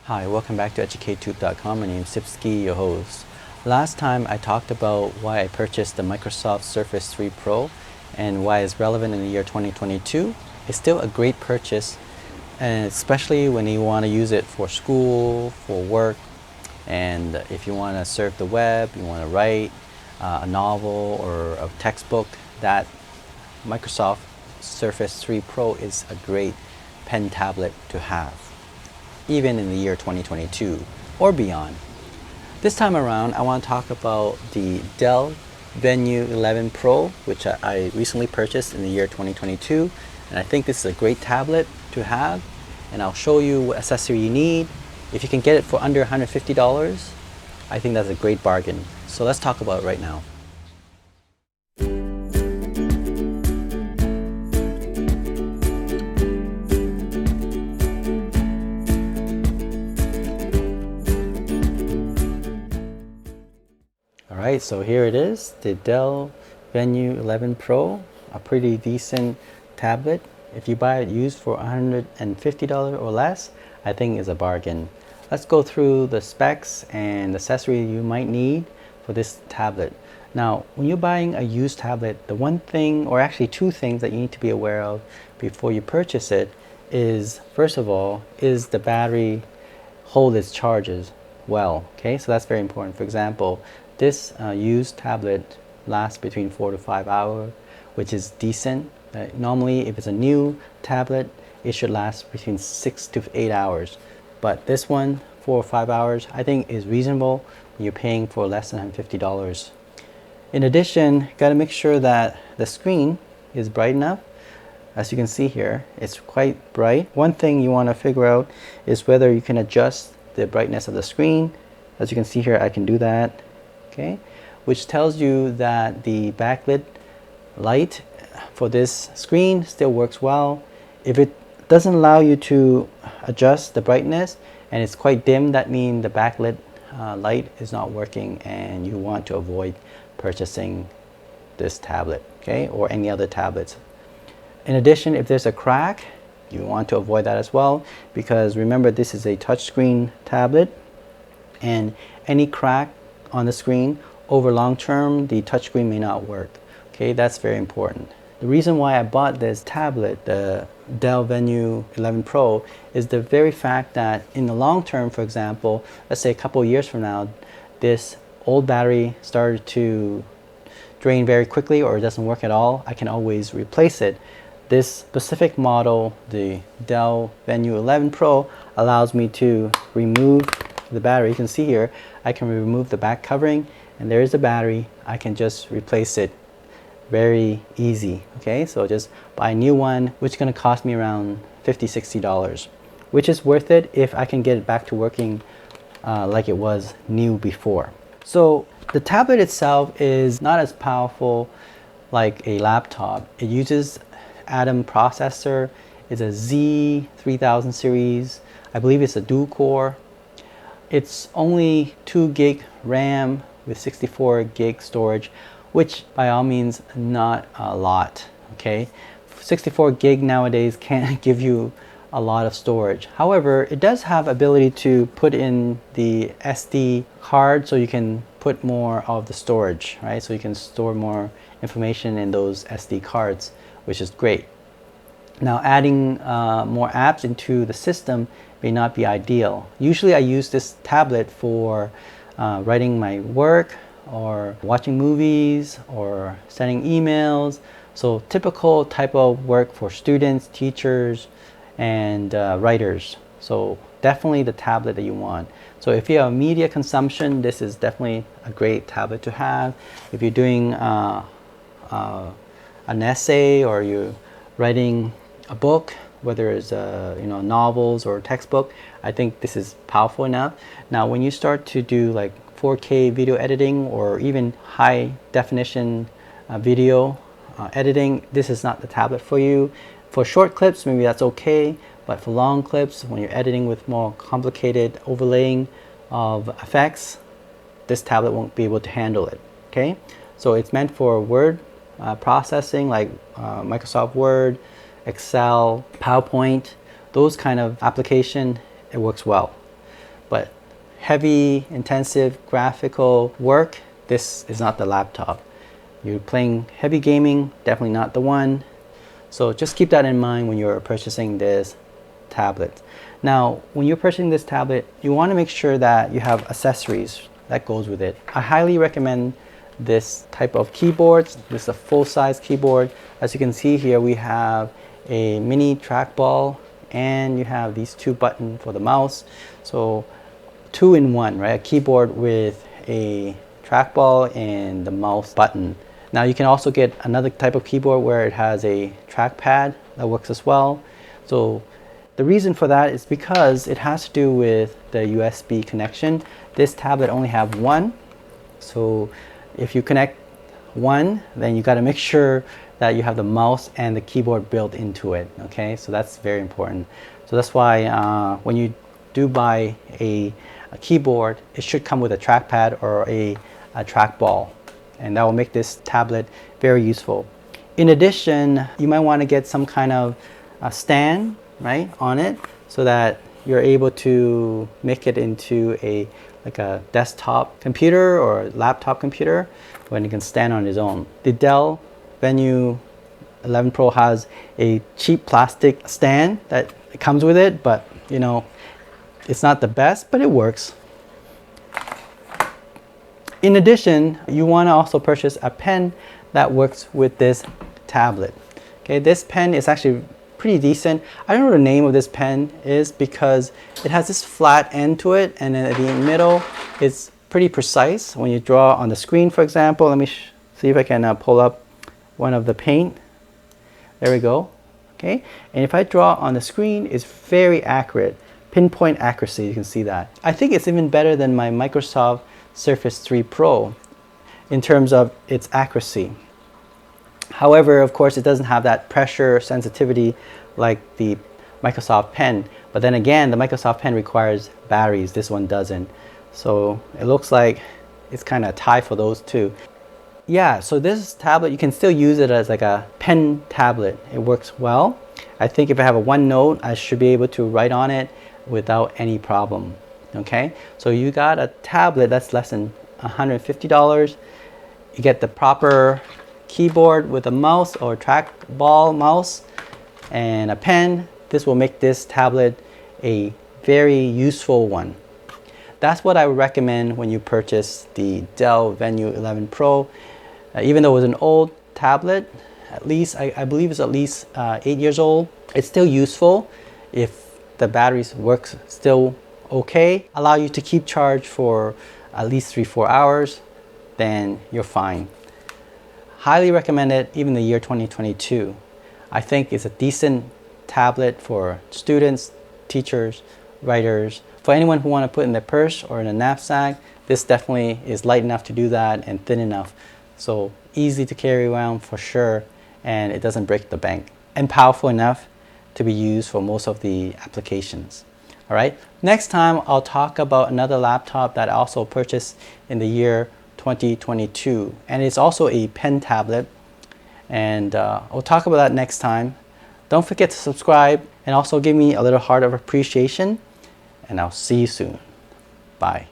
Hi, welcome back to EducateTube.com. My name is Sipsky, your host. Last time I talked about why I purchased the Microsoft Surface 3 Pro and why it's relevant in the year 2022. It's still a great purchase, and especially when you want to use it for school, for work, and if you want to surf the web, you want to write a novel or a textbook, that Microsoft Surface 3 Pro is a great pen tablet to have, even in the year 2022 or beyond. This time around, I want to talk about the Dell Venue 11 Pro, which I recently purchased in the year 2022. And I think this is a great tablet to have. And I'll show you what accessory you need. If you can get it for under $150, I think that's a great bargain. So let's talk about it right now. Alright, so here it is, the Dell Venue 11 Pro, a pretty decent tablet. If you buy it used for $150 or less, I think is a bargain. Let's go through the specs and accessory you might need for this tablet. Now, when you're buying a used tablet, the one thing, or actually two things that you need to be aware of before you purchase it is, first of all, is the battery hold its charges well. Okay, so that's very important. For example, this used tablet lasts between 4 to 5 hours, which is decent. Normally, if it's a new tablet, it should last between 6 to 8 hours. But this one, 4 or 5 hours, I think is reasonable when you're paying for less than $50. In addition, got to make sure that the screen is bright enough. As you can see here, it's quite bright. One thing you want to figure out is whether you can adjust the brightness of the screen. As you can see here, I can do that. Okay, which tells you that the backlit light for this screen still works well. If it doesn't allow you to adjust the brightness and it's quite dim, that means the backlit light is not working and you want to avoid purchasing this tablet, okay, or any other tablets. In addition, if there's a crack, you want to avoid that as well, because remember, this is a touchscreen tablet, and any crack on the screen over long term, the touchscreen may not work. Okay, that's very important. The reason why I bought this tablet, the Dell Venue 11 Pro, is the very fact that in the long term, for example, let's say a couple of years from now, this old battery started to drain very quickly or it doesn't work at all, I can always replace it. This specific model, the Dell Venue 11 Pro, allows me to remove the battery. You can see here, I can remove the back covering and there is the battery. I can just replace it very easy. Okay, so just buy a new one, which is going to cost me around $50–60, which is worth it if I can get it back to working like it was new before. So the tablet itself is not as powerful like a laptop. It uses Atom processor. It's a Z3000 series. I believe it's a dual core. It's only 2 gig RAM with 64 gig storage, which by all means not a lot. Okay, 64 gig nowadays can't give you a lot of storage. However, it does have ability to put in the SD card, so you can put more of the storage, right? So you can store more information in those SD cards, which is great. Now, adding more apps into the system may not be ideal. Usually I use this tablet for writing my work or watching movies or sending emails. So typical type of work for students, teachers, and writers. So definitely the tablet that you want. So if you have media consumption, this is definitely a great tablet to have. If you're doing an essay or you're writing a book, whether it's novels or textbook, I think this is powerful enough. Now, when you start to do like 4K video editing or even high definition video editing, this is not the tablet for you. For short clips, maybe that's okay, but for long clips, when you're editing with more complicated overlaying of effects, this tablet won't be able to handle it. Okay, so it's meant for word processing, like Microsoft Word, Excel, PowerPoint, those kind of application. It works well. but heavy, intensive graphical work, this is not the laptop. You're playing heavy gaming, definitely not the one. So just keep that in mind when you're purchasing this tablet. Now, when you're purchasing this tablet, you want to make sure that you have accessories that goes with it. I highly recommend this type of keyboards. This is a full-size keyboard. As you can see here, we have a mini trackball, and you have these 2 buttons for the mouse. So 2 in 1, right? A keyboard with a trackball and the mouse button. Now you can also get another type of keyboard where it has a trackpad that works as well. So the reason for that is because it has to do with the USB connection. This tablet only have one. So if you connect one, then you got to make sure that you have the mouse and the keyboard built into it. Okay, so that's very important. So that's why when you do buy a keyboard, it should come with a trackpad or a trackball, and that will make this tablet very useful. In addition, you might want to get some kind of stand, right, on it, so that you're able to make it into like a desktop computer or laptop computer when it can stand on its own. The Dell Venue 11 Pro has a cheap plastic stand that comes with it, but you know, it's not the best, but it works. In addition, you want to also purchase a pen that works with this tablet. Okay, this pen is actually pretty decent. I don't know what the name of this pen is because it has this flat end to it, and then at the middle it's pretty precise. When you draw on the screen, for example, let me see if I can pull up one of the paint. There we go. Okay, and if I draw on the screen, it's very accurate, pinpoint accuracy. You can see that. I think it's even better than my Microsoft Surface 3 Pro in terms of its accuracy. However, of course, it doesn't have that pressure sensitivity like the Microsoft Pen. But then again, the Microsoft Pen requires batteries. This one doesn't. So it looks like it's kind of a tie for those two. Yeah, so this tablet, you can still use it as like a pen tablet. It works well. I think if I have a OneNote, I should be able to write on it without any problem. Okay, so you got a tablet that's less than $150. You get the proper keyboard with a mouse or trackball mouse and a pen. This will make this tablet a very useful one. That's what I would recommend when you purchase the Dell Venue 11 Pro. Even though it was an old tablet, at least I believe it's at least 8 years old, it's still useful if the batteries works still okay, allow you to keep charge for at least 3-4 hours, then you're fine. Highly recommend it even the year 2022. I think it's a decent tablet for students, teachers, writers, for anyone who want to put in their purse or in a knapsack. This definitely is light enough to do that and thin enough. So easy to carry around for sure, and it doesn't break the bank. And powerful enough to be used for most of the applications. All right, next time I'll talk about another laptop that I also purchased in the year 2022, and it's also a pen tablet, and I'll talk about that next time. Don't forget to subscribe and also give me a little heart of appreciation, and I'll see you soon. Bye.